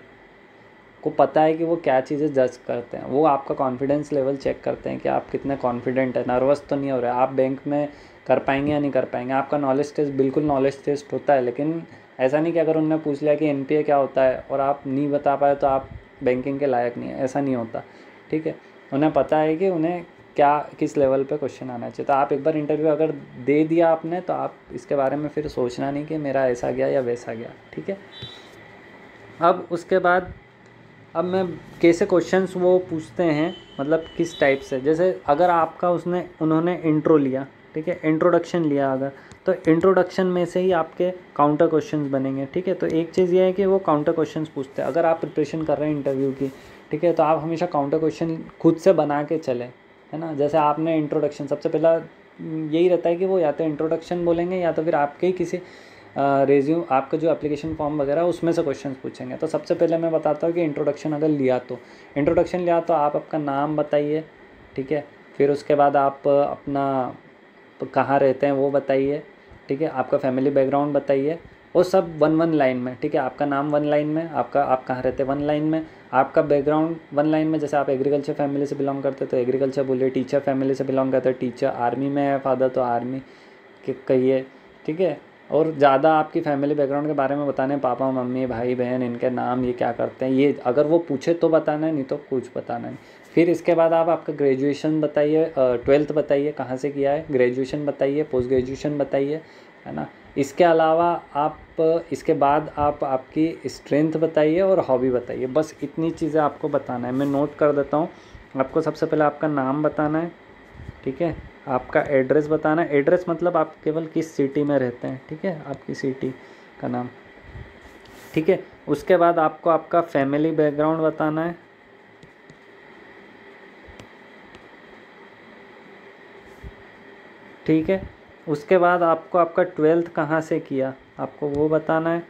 S1: को पता है कि वो क्या चीज़ें जज करते हैं। वो आपका कॉन्फिडेंस लेवल चेक करते हैं कि आप कितने कॉन्फिडेंट है, नर्वस तो नहीं हो रहे, आप बैंक में कर पाएंगे या नहीं कर पाएंगे। आपका नॉलेज टेस्ट बिल्कुल नॉलेज टेस्ट होता है, लेकिन ऐसा नहीं कि अगर उन्होंने पूछ लिया कि एनपीए क्या होता है और आप नहीं बता पाए तो आप बैंकिंग के लायक नहीं है, ऐसा नहीं होता, ठीक है। उन्हें पता है कि उन्हें क्या किस लेवल पे क्वेश्चन आना चाहिए। तो आप एक बार इंटरव्यू अगर दे दिया आपने, तो आप इसके बारे में फिर सोचना नहीं कि मेरा ऐसा गया या वैसा गया, ठीक है। अब उसके बाद अब मैं कैसे क्वेश्चंस वो पूछते हैं, मतलब किस टाइप से, जैसे अगर आपका उन्होंने इंट्रो लिया, ठीक है, इंट्रोडक्शन लिया अगर, तो इंट्रोडक्शन में से ही आपके काउंटर क्वेश्चंस बनेंगे, ठीक है। तो एक चीज़ ये है कि वो काउंटर क्वेश्चंस पूछते हैं। अगर आप प्रिपरेशन कर रहे हैं इंटरव्यू की, ठीक है, तो आप हमेशा काउंटर क्वेश्चन खुद से बना के चलें, है ना। जैसे आपने इंट्रोडक्शन, सबसे पहला यही रहता है कि वो या तो इंट्रोडक्शन बोलेंगे या तो फिर आपके ही किसी रेज्यूम, आपका जो एप्लीकेशन फॉर्म वगैरह उसमें से क्वेश्चंस पूछेंगे। तो सबसे पहले मैं बताता हूँ कि इंट्रोडक्शन अगर लिया तो इंट्रोडक्शन लिया तो आप आपका नाम बताइए, ठीक है। फिर उसके बाद आप अपना कहाँ रहते हैं वो बताइए, ठीक है। आपका फैमिली बैकग्राउंड बताइए, वो सब 1 लाइन में, ठीक है। आपका नाम 1 लाइन में, आप कहाँ रहते हैं 1 लाइन में, आपका बैकग्राउंड 1 लाइन में। जैसे आप एग्रीकल्चर फैमिली से बिलोंग करते तो एग्रीकल्चर बोलिए, टीचर फैमिली से बिलोंग करते टीचर, आर्मी में है फादर तो आर्मी के कहिए, ठीक है। और ज़्यादा आपकी फैमिली बैकग्राउंड के बारे में बताने, पापा मम्मी भाई बहन इनके नाम, ये क्या करते हैं, ये अगर वो पूछे तो बताना है, नहीं तो कुछ बताना नहीं। फिर इसके बाद आप आपका ग्रेजुएशन बताइए, 12th बताइए कहाँ से किया है, ग्रेजुएशन बताइए, पोस्ट ग्रेजुएशन बताइए, है ना। इसके अलावा आप इसके बाद आप आपकी स्ट्रेंथ बताइए और हॉबी बताइए, बस इतनी चीज़ें आपको बताना है। मैं नोट कर देता हूँ। आपको सबसे पहले आपका नाम बताना है, ठीक है। आपका एड्रेस बताना है, एड्रेस मतलब आप केवल किस सिटी में रहते हैं, ठीक है, आपकी सिटी का नाम, ठीक है। उसके बाद आपको आपका फैमिली बैकग्राउंड बताना है, ठीक है। उसके बाद आपको आपका 12th कहाँ से किया आपको वो बताना है।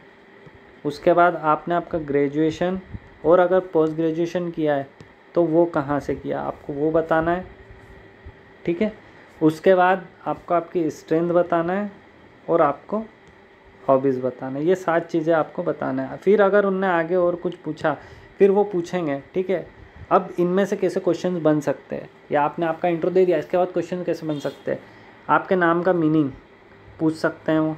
S1: उसके बाद आपने आपका ग्रेजुएशन और अगर पोस्ट ग्रेजुएशन किया है तो वो कहाँ से किया आपको वो बताना है, ठीक है। उसके बाद आपको आपकी स्ट्रेंथ बताना है और आपको हॉबीज़ बताना है, ये 7 चीज़ें आपको बताना है। फिर अगर उनने आगे और कुछ पूछा फिर वो पूछेंगे, ठीक है। अब इनमें से कैसे क्वेश्चंस बन सकते हैं, या आपने आपका इंट्रो दे दिया, इसके बाद क्वेश्चन कैसे बन सकते हैं, आपके नाम का मीनिंग पूछ सकते हैं वो,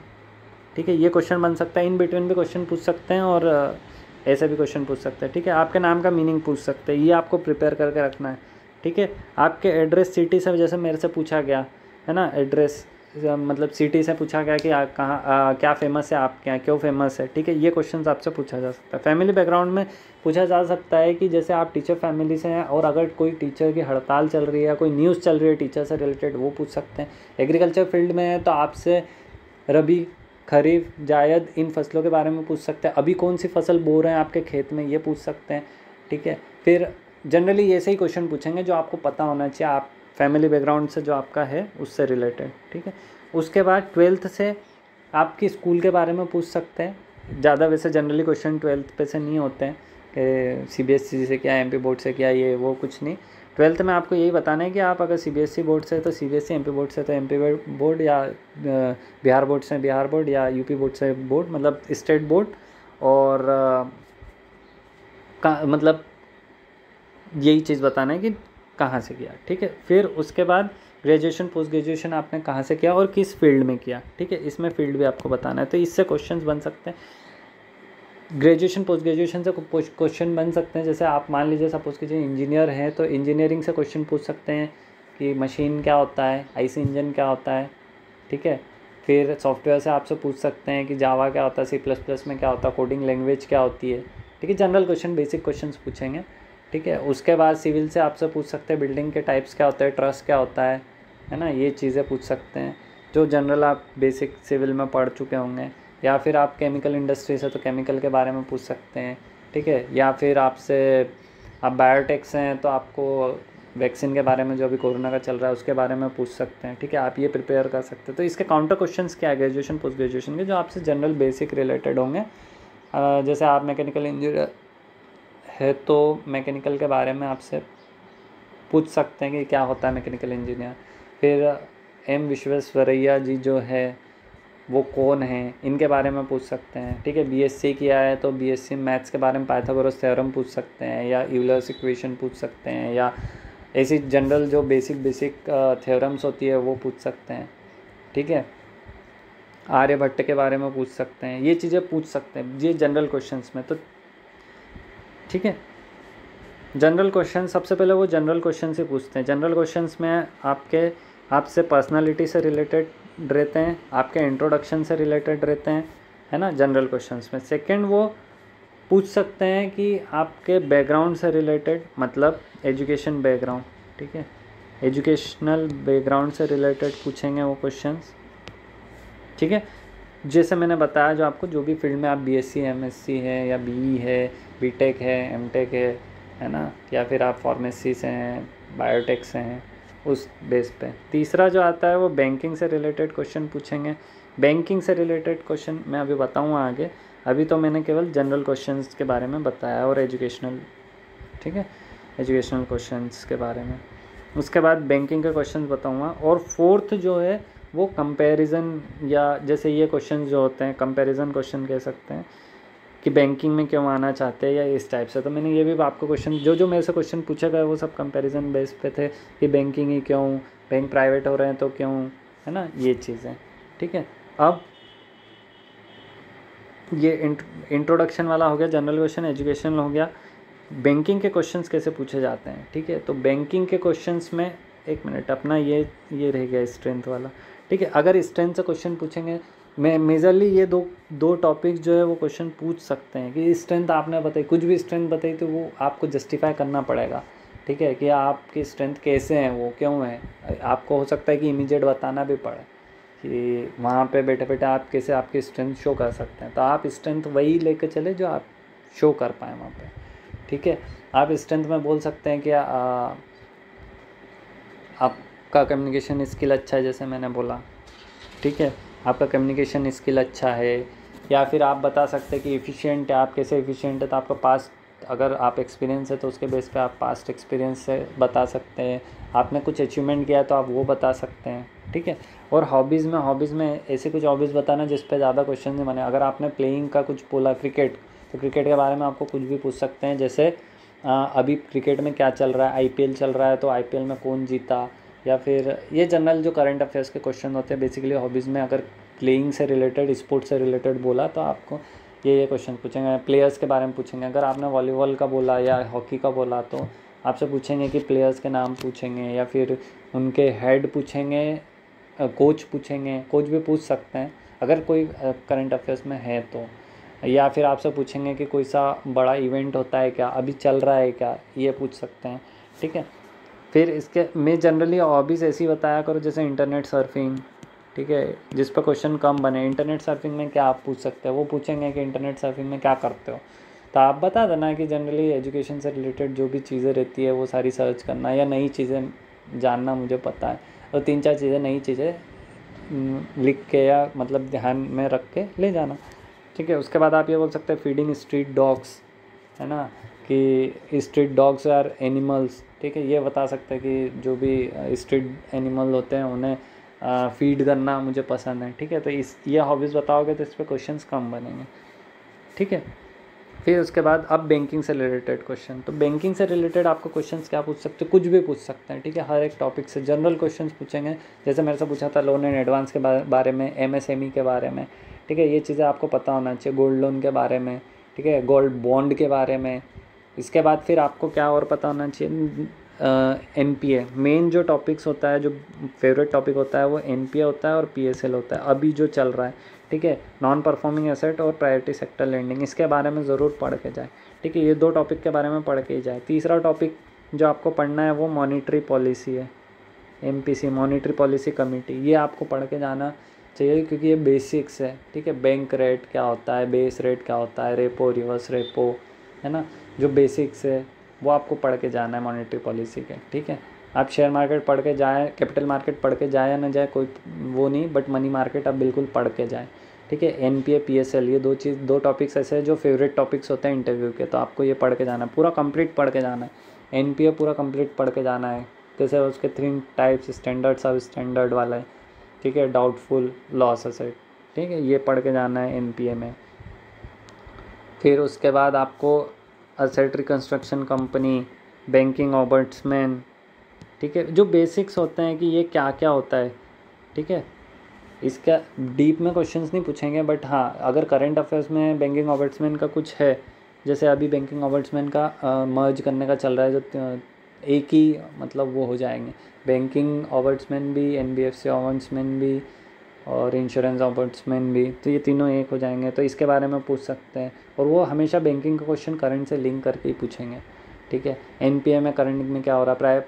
S1: ठीक है, ये क्वेश्चन बन सकता है। इन बिटवीन भी क्वेश्चन पूछ सकते हैं और ऐसे भी क्वेश्चन पूछ सकते हैं, ठीक है। आपके नाम का मीनिंग पूछ सकते हैं, ये आपको प्रिपेयर करके रखना है, ठीक है। आपके एड्रेस सिटी से, जैसे मेरे से पूछा गया है ना, एड्रेस मतलब सिटी से पूछा गया कि कहाँ क्या फेमस है आपके यहाँ, क्यों फेमस है, ठीक है, ये क्वेश्चन आपसे पूछा जा सकता है। फैमिली बैकग्राउंड में पूछा जा सकता है कि जैसे आप टीचर फैमिली से हैं और अगर कोई टीचर की हड़ताल चल रही है या कोई न्यूज़ चल रही है टीचर से रिलेटेड, वो पूछ सकते हैं। एग्रीकल्चर फील्ड में है तो आपसे रबी खरीफ जायद इन फसलों के बारे में पूछ सकते हैं, अभी कौन सी फसल बो रहे हैं आपके खेत में, ये पूछ सकते हैं, ठीक है। फिर जनरली ऐसे ही क्वेश्चन पूछेंगे जो आपको पता होना चाहिए, आप फैमिली बैकग्राउंड से जो आपका है उससे रिलेटेड, ठीक है। उसके बाद 12th से आपकी स्कूल के बारे में पूछ सकते हैं। ज़्यादा वैसे जनरली क्वेश्चन 12th पे से नहीं होते हैं कि सीबीएसई से क्या, एमपी बोर्ड से क्या, ये वो कुछ नहीं। 12th में आपको यही बताना है कि आप अगर सीबीएसई बोर्ड से तो सीबीएसई, एमपी बोर्ड से तो एमपी बोर्ड, या बिहार बोर्ड से बिहार बोर्ड, या यूपी बोर्ड से बोर्ड मतलब स्टेट बोर्ड, और मतलब यही चीज़ बताना है कि कहाँ से किया, ठीक है। फिर उसके बाद ग्रेजुएशन पोस्ट ग्रेजुएशन आपने कहाँ से किया और किस फील्ड में किया, ठीक है, इसमें फील्ड भी आपको बताना है। तो इससे क्वेश्चंस बन सकते हैं। ग्रेजुएशन पोस्ट ग्रेजुएशन से क्वेश्चन बन सकते हैं, जैसे आप मान लीजिए सपोज कीजिए इंजीनियर हैं तो इंजीनियरिंग से क्वेश्चन पूछ सकते हैं कि मशीन क्या होता है, आईसी इंजन क्या होता है, ठीक है। फिर सॉफ्टवेयर से आपसे पूछ सकते हैं कि जावा क्या होता है, C++ में क्या होता है, कोडिंग लैंग्वेज क्या होती है, ठीक है। जनरल क्वेश्चन, बेसिक क्वेश्चंस पूछेंगे, ठीक है। उसके बाद सिविल से आपसे पूछ सकते हैं बिल्डिंग के टाइप्स क्या होते हैं, ट्रस क्या होता है ना, ये चीज़ें पूछ सकते हैं जो जनरल आप बेसिक सिविल में पढ़ चुके होंगे। या फिर आप केमिकल इंडस्ट्री से तो केमिकल के बारे में पूछ सकते हैं, ठीक है। या फिर आपसे आप बायोटेक्स हैं तो आपको वैक्सीन के बारे में जो अभी कोरोना का चल रहा है उसके बारे में पूछ सकते हैं, ठीक है। आप ये प्रिपेयर कर सकते हैं। तो इसके काउंटर क्वेश्चंस क्या है ग्रेजुएशन पोस्ट ग्रेजुएशन के, जो आपसे जनरल बेसिक रिलेटेड होंगे। जैसे आप मैकेनिकल इंजीनियर है तो मैकेनिकल के बारे में आपसे पूछ सकते हैं कि क्या होता है मैकेनिकल इंजीनियर। फिर एम विश्वेश्वरैया जी जो है वो कौन है, इनके बारे में पूछ सकते हैं, ठीक है। बीएससी किया है तो बीएससी मैथ्स के बारे में पाइथागोरस थ्योरम पूछ सकते हैं, या यूलर्स इक्वेशन पूछ सकते हैं, या ऐसी जनरल जो बेसिक थ्योरम्स होती है वो पूछ सकते हैं, ठीक है। आर्यभट्ट के बारे में पूछ सकते हैं, ये चीज़ें पूछ सकते हैं ये जनरल क्वेश्चंस में। तो ठीक है, जनरल क्वेश्चन सबसे पहले वो जनरल क्वेश्चन से पूछते हैं। जनरल क्वेश्चंस में आपसे पर्सनालिटी से रिलेटेड रहते हैं, आपके इंट्रोडक्शन से रिलेटेड रहते हैं, है ना, जनरल क्वेश्चंस में। सेकंड वो पूछ सकते हैं कि आपके बैकग्राउंड से रिलेटेड, मतलब एजुकेशन बैकग्राउंड, ठीक है, एजुकेशनल बैकग्राउंड से रिलेटेड पूछेंगे वो क्वेश्चंस, ठीक है। जैसे मैंने बताया जो आपको जो भी फील्ड में आप बीएससी एमएससी है या बीई है, बीटेक है, एमटेक है ना, या फिर आप फार्मेसी से हैं, बायोटेक से हैं, उस बेस पे। तीसरा जो आता है वो बैंकिंग से रिलेटेड क्वेश्चन पूछेंगे। बैंकिंग से रिलेटेड क्वेश्चन मैं अभी बताऊँगा आगे, अभी तो मैंने केवल जनरल क्वेश्चंस के बारे में बताया और एजुकेशनल, ठीक है, एजुकेशनल क्वेश्चंस के बारे में। उसके बाद बैंकिंग के क्वेश्चंस बताऊँगा। और फोर्थ जो है वो कंपैरिजन, या जैसे ये क्वेश्चन जो होते हैं कंपैरिजन क्वेश्चन कह सकते हैं कि बैंकिंग में क्यों आना चाहते हैं या इस टाइप से। तो मैंने ये भी आपको क्वेश्चन जो मेरे से क्वेश्चन पूछा गया वो सब कंपैरिजन बेस पे थे कि बैंकिंग ही क्यों, बैंक प्राइवेट हो रहे हैं तो क्यों, है ना, ये चीज़ें, ठीक है। अब ये इंट्रोडक्शन वाला हो गया, जनरल क्वेश्चन, एजुकेशनल हो गया। बैंकिंग के क्वेश्चंस कैसे पूछे जाते हैं, ठीक है। तो बैंकिंग के क्वेश्चंस में एक मिनट, अपना ये रह गया स्ट्रेंथ वाला, ठीक है। अगर स्ट्रेंथ से क्वेश्चन पूछेंगे, मैं मेजरली ये दो टॉपिक जो है वो क्वेश्चन पूछ सकते हैं कि स्ट्रेंथ आपने बताई, कुछ भी स्ट्रेंथ बताई तो वो आपको जस्टिफाई करना पड़ेगा, ठीक है, कि आपकी स्ट्रेंथ कैसे हैं, वो क्यों है। आपको हो सकता है कि इमीडिएट बताना भी पड़े कि वहाँ पे बैठे बैठे आप कैसे आपकी स्ट्रेंथ शो कर सकते हैं। तो आप स्ट्रेंथ वही लेकर चले जो आप शो कर पाएँ वहाँ पे, ठीक है। आप स्ट्रेंथ में बोल सकते हैं कि आपका कम्युनिकेशन स्किल अच्छा है, जैसे मैंने बोला, ठीक है, आपका कम्युनिकेशन स्किल अच्छा है। या फिर आप बता सकते हैं कि एफिशिएंट है, आप कैसे एफिशिएंट है, तो आपका पास्ट, अगर आप एक्सपीरियंस है तो उसके बेस पे आप पास्ट एक्सपीरियंस से बता सकते हैं। आपने कुछ अचीवमेंट किया तो आप वो बता सकते हैं, ठीक है। और हॉबीज़ में ऐसे कुछ हॉबीज़ बताना जिस पे ज़्यादा क्वेश्चन नहीं बने। अगर आपने प्लेइंग का कुछ बोला, क्रिकेट, तो क्रिकेट के बारे में आपको कुछ भी पूछ सकते हैं। जैसे अभी क्रिकेट में क्या चल रहा है, आईपीएल चल रहा है तो आईपीएल में कौन जीता, या फिर ये जनरल जो करंट अफेयर्स के क्वेश्चन होते हैं बेसिकली हॉबीज़ में। अगर प्लेइंग से रिलेटेड, स्पोर्ट्स से रिलेटेड बोला तो आपको ये क्वेश्चन पूछेंगे। प्लेयर्स के बारे में पूछेंगे। अगर आपने वॉलीबॉल का बोला या हॉकी का बोला तो आपसे पूछेंगे कि प्लेयर्स के नाम पूछेंगे, या फिर उनके हेड पूछेंगे, कोच पूछेंगे, कोच भी पूछ सकते हैं अगर कोई करंट अफेयर्स में है तो। या फिर आपसे पूछेंगे कि कोई सा बड़ा इवेंट होता है क्या, अभी चल रहा है क्या, ये पूछ सकते हैं, ठीक है। फिर इसके मैं जनरली हॉबीज़ ऐसी बताया करो जैसे इंटरनेट सर्फिंग, ठीक है, जिस पर क्वेश्चन कम बने। इंटरनेट सर्फिंग में क्या आप पूछ सकते हैं, वो पूछेंगे कि इंटरनेट सर्फिंग में क्या करते हो, तो आप बता देना कि जनरली एजुकेशन से रिलेटेड जो भी चीज़ें रहती है वो सारी सर्च करना, या नई चीज़ें जानना मुझे पता है, और 3-4 चीज़ें नई चीज़ें लिख के या मतलब ध्यान में रख के ले जाना, ठीक है। उसके बाद आप ये बोल सकते हैं फीडिंग स्ट्रीट डॉग्स, है ना, कि स्ट्रीट डॉग्स आर एनिमल्स, ठीक है, ये बता सकते हैं कि जो भी स्ट्रीट एनिमल होते हैं उन्हें फीड करना मुझे पसंद है, ठीक है। तो ये हॉबीज़ बताओगे तो इस पर क्वेश्चंस कम बनेंगे, ठीक है। फिर उसके बाद अब बैंकिंग से रिलेटेड क्वेश्चन। तो बैंकिंग से रिलेटेड आपको क्वेश्चंस क्या पूछ सकते हो, कुछ भी पूछ सकते हैं, ठीक है। हर एक टॉपिक से जनरल क्वेश्चंस पूछेंगे। जैसे मेरे से पूछा था लोन एंड एडवांस के बारे में, एमएसएमई के बारे में, ठीक है। ये चीज़ें आपको पता होना चाहिए, गोल्ड लोन के बारे में, ठीक है, गोल्ड बॉन्ड के बारे में। इसके बाद फिर आपको क्या और पता होना चाहिए, एनपीए। मेन जो टॉपिक्स होता है, जो फेवरेट टॉपिक होता है वो एनपीए होता है और पीएसएल होता है, अभी जो चल रहा है, ठीक है। नॉन परफॉर्मिंग एसेट और प्रायोरिटी सेक्टर लेंडिंग, इसके बारे में ज़रूर पढ़ के जाए, ठीक है। ये 2 टॉपिक के बारे में पढ़ के ही जाए। तीसरा टॉपिक जो आपको पढ़ना है वो मॉनिटरी पॉलिसी है, एमपीसी, मॉनिटरी पॉलिसी कमेटी। ये आपको पढ़ के जाना चाहिए क्योंकि ये बेसिक्स है, ठीक है। बैंक रेट क्या होता है, बेस रेट क्या होता है, रेपो, रिवर्स रेपो, है ना, जो बेसिक्स है वो आपको पढ़ के जाना है मॉनेटरी पॉलिसी के, ठीक है। आप शेयर मार्केट पढ़ के जाएँ, कैपिटल मार्केट पढ़ के जाए या ना जाए कोई वो नहीं, बट मनी मार्केट आप बिल्कुल पढ़ के जाएँ, ठीक है। एनपीए, पीएसएल, ये 2 टॉपिक्स ऐसे हैं जो फेवरेट टॉपिक्स होते हैं इंटरव्यू के, तो आपको ये पढ़ के जाना है, पूरा कंप्लीट पढ़ के जाना है। एनपीए पूरा कंप्लीट पढ़ के जाना है। जैसे उसके 3 टाइप्स, स्टैंडर्ड, सब स्टैंडर्ड वाला है, ठीक है, डाउटफुल, लॉस एसेट, ठीक है, ये पढ़ के जाना है एनपीए में। फिर उसके बाद आपको asset reconstruction company, banking ombudsman, ठीक है, जो बेसिक्स होते हैं कि ये क्या क्या होता है, ठीक है। इसका डीप में क्वेश्चंस नहीं पूछेंगे, बट हाँ अगर करंट अफेयर्स में बैंकिंग ऑम्बड्समैन का कुछ है, जैसे अभी बैंकिंग ऑम्बड्समैन का मर्ज करने का चल रहा है, जो एक ही मतलब वो हो जाएंगे, बैंकिंग ऑम्बड्समैन भी, एनबीएफसी ऑम्बड्समैन भी और इंश्योरेंस ऑम्बड्समैन भी, तो ये तीनों एक हो जाएंगे, तो इसके बारे में पूछ सकते हैं। और वो हमेशा बैंकिंग का क्वेश्चन करंट से लिंक करके ही पूछेंगे, ठीक है। एनपीए में करंट में क्या हो रहा है,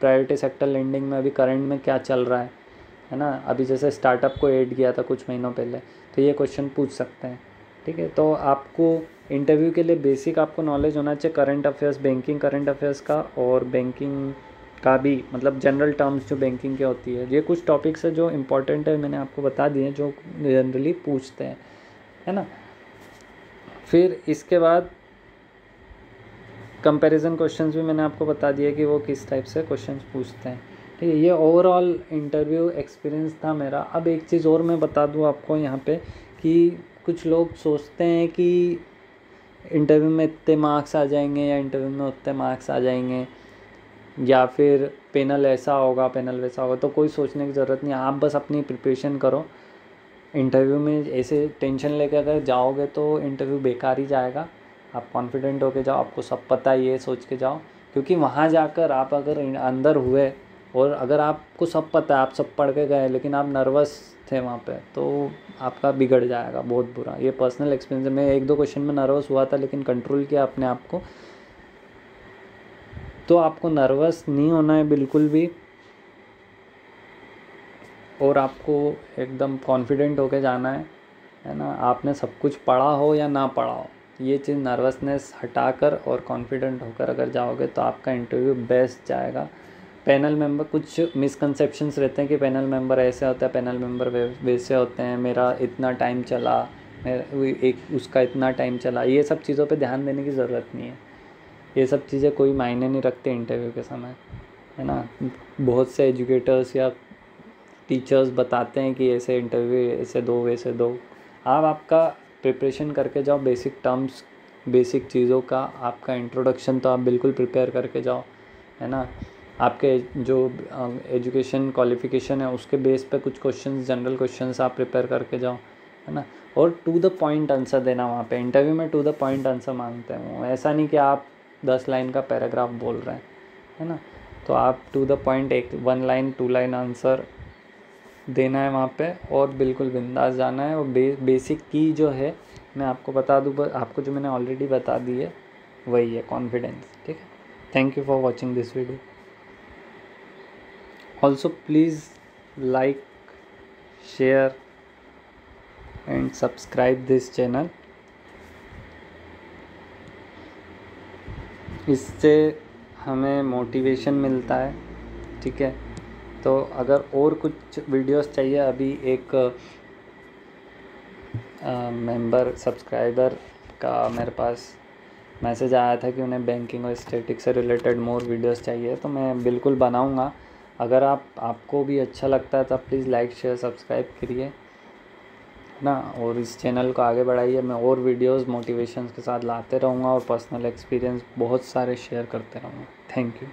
S1: प्रायोरिटी सेक्टर लेंडिंग में अभी करंट में क्या चल रहा है ना, अभी जैसे स्टार्टअप को ऐड किया था कुछ महीनों पहले, तो ये क्वेश्चन पूछ सकते हैं, ठीक है। तो आपको इंटरव्यू के लिए बेसिक आपको नॉलेज होना चाहिए current affairs, banking current affairs का, और बैंकिंग का भी मतलब जनरल टर्म्स जो बैंकिंग की होती है। ये कुछ टॉपिक्स है जो इम्पोर्टेंट है, मैंने आपको बता दिए, जो जनरली पूछते हैं, है ना। फिर इसके बाद कंपैरिजन क्वेश्चंस भी मैंने आपको बता दिया कि वो किस टाइप से क्वेश्चंस पूछते हैं, ठीक है। ये ओवरऑल इंटरव्यू एक्सपीरियंस था मेरा। अब एक चीज़ और मैं बता दूँ आपको यहाँ पे कि कुछ लोग सोचते हैं कि इंटरव्यू में इतने मार्क्स आ जाएंगे या इंटरव्यू में उतने मार्क्स आ जाएंगे, या फिर पैनल ऐसा होगा, पैनल वैसा होगा। तो कोई सोचने की ज़रूरत नहीं, आप बस अपनी प्रिपरेशन करो। इंटरव्यू में ऐसे टेंशन लेकर अगर जाओगे तो इंटरव्यू बेकार ही जाएगा। आप कॉन्फिडेंट होके जाओ, आपको सब पता है ये सोच के जाओ, क्योंकि वहाँ जाकर आप अगर अंदर हुए और अगर आपको सब पता है, आप सब पढ़ के गए, लेकिन आप नर्वस थे वहाँ पे, तो आपका बिगड़ जाएगा बहुत बुरा। ये पर्सनल एक्सपीरियंस है, मैं 1-2 क्वेश्चन में नर्वस हुआ था, लेकिन कंट्रोल किया अपने आप को। तो आपको नर्वस नहीं होना है बिल्कुल भी, और आपको एकदम कॉन्फिडेंट होके जाना है ना। आपने सब कुछ पढ़ा हो या ना पढ़ा हो, ये चीज़ नर्वसनेस हटाकर और कॉन्फिडेंट होकर अगर जाओगे तो आपका इंटरव्यू बेस्ट जाएगा। पैनल मेंबर, कुछ मिसकंसेप्शंस रहते हैं कि पैनल मेंबर ऐसे होता है, पैनल मेंबर वैसे होते हैं, मेरा इतना टाइम चला, उसका इतना टाइम चला। ये सब चीज़ों पे ध्यान देने की ज़रूरत नहीं है, ये सब चीज़ें कोई मायने नहीं रखते इंटरव्यू के समय, है ना। बहुत से एजुकेटर्स या टीचर्स बताते हैं कि ऐसे इंटरव्यू ऐसे दो वैसे दो। आप आपका प्रिपरेशन करके जाओ, बेसिक टर्म्स, बेसिक चीज़ों का आपका इंट्रोडक्शन तो आप बिल्कुल प्रिपेयर करके जाओ, है ना। आपके जो एजुकेशन क्वालिफ़िकेशन है उसके बेस पे कुछ क्वेश्चंस, जनरल क्वेश्चंस आप प्रिपेयर करके जाओ, है ना। और टू द पॉइंट आंसर देना। वहाँ पे इंटरव्यू में टू द पॉइंट आंसर मांगते हैं वो, ऐसा नहीं कि आप 10 लाइन का पैराग्राफ बोल रहे हैं, है ना। तो आप to the point 1 line 2 line answer देना है वहाँ पे, और बिल्कुल बिंदास जाना है। और बेसिक की जो है मैं आपको बता दूँ, आपको जो मैंने ऑलरेडी बता दी है वही है, कॉन्फिडेंस, ठीक है। Thank you for watching this video. Also please like, share and subscribe this channel. इससे हमें मोटिवेशन मिलता है, ठीक है। तो अगर और कुछ वीडियोस चाहिए, अभी एक मेंबर सब्सक्राइबर का मेरे पास मैसेज आया था कि उन्हें बैंकिंग और स्टैटिक्स से रिलेटेड मोर वीडियोस चाहिए, तो मैं बिल्कुल बनाऊंगा। अगर आपको भी अच्छा लगता है तो प्लीज़ लाइक, शेयर, सब्सक्राइब करिए। ना। और इस चैनल को आगे बढ़ाइए, मैं और वीडियोस मोटिवेशंस के साथ लाते रहूँगा और पर्सनल एक्सपीरियंस बहुत सारे शेयर करते रहूँगा। Thank you.